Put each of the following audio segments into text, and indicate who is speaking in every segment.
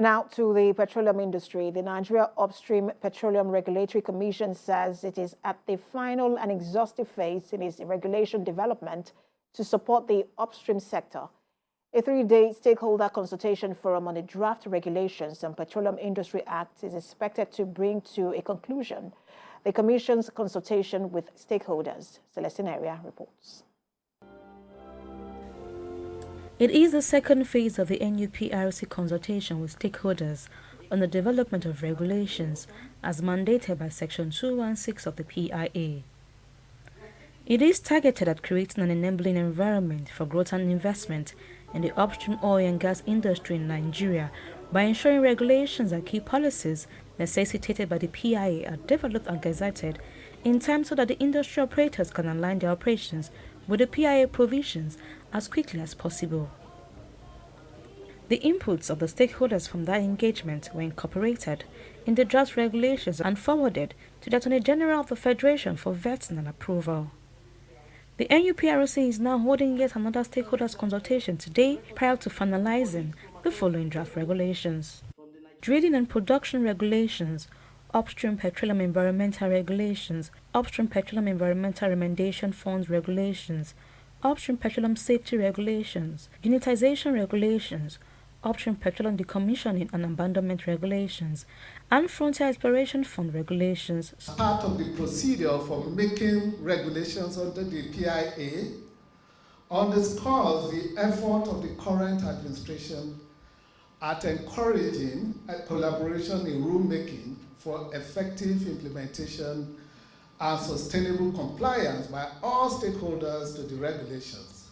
Speaker 1: Now to the petroleum industry. The Nigeria Upstream Petroleum Regulatory Commission says it is at the final and exhaustive phase in its regulation development to support the upstream sector. A 3-day stakeholder consultation forum on the draft regulations and Petroleum Industry Act is expected to bring to a conclusion the Commission's consultation with stakeholders. Celestine Area reports.
Speaker 2: It is the second phase of the NUPRC consultation with stakeholders on the development of regulations as mandated by Section 216 of the PIA. It is targeted at creating an enabling environment for growth and investment in the upstream oil and gas industry in Nigeria by ensuring regulations and key policies necessitated by the PIA are developed and gazetted in time so that the industry operators can align their operations with the PIA provisions as quickly as possible. The inputs of the stakeholders from that engagement were incorporated in the draft regulations and forwarded to the Attorney General of the Federation for vetting and approval. The NUPRC is now holding yet another stakeholders consultation today prior to finalizing the following draft regulations: Drilling and Production Regulations, Upstream Petroleum Environmental Regulations, Upstream Petroleum Environmental Remediation Funds Regulations, Upstream Petroleum Safety Regulations, Unitization Regulations, Upstream Petroleum Decommissioning and Abandonment Regulations, and Frontier Exploration Fund Regulations.
Speaker 3: Part of the procedure for making regulations under the PIA underscores the effort of the current administration at encouraging a collaboration in rulemaking for effective implementation and sustainable compliance by all stakeholders to the regulations.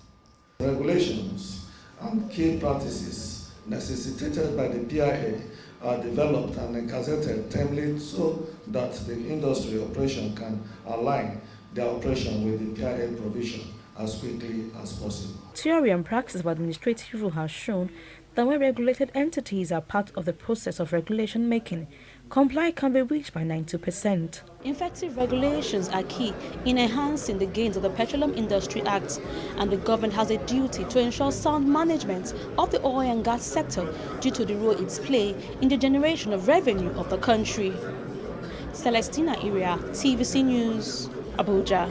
Speaker 4: Regulations and key practices necessitated by the PIA are developed and gazetted timely so that the industry operation can align their operation with the PIA provision as quickly as possible.
Speaker 2: Theory and practice of administrative rule has shown that when regulated entities are part of the process of regulation making, compliance can be reached by 90%. Effective regulations are key in enhancing the gains of the Petroleum Industry Act, and the government has a duty to ensure sound management of the oil and gas sector due to the role it plays in the generation of revenue of the country. Celestina Area, TVC News, Abuja.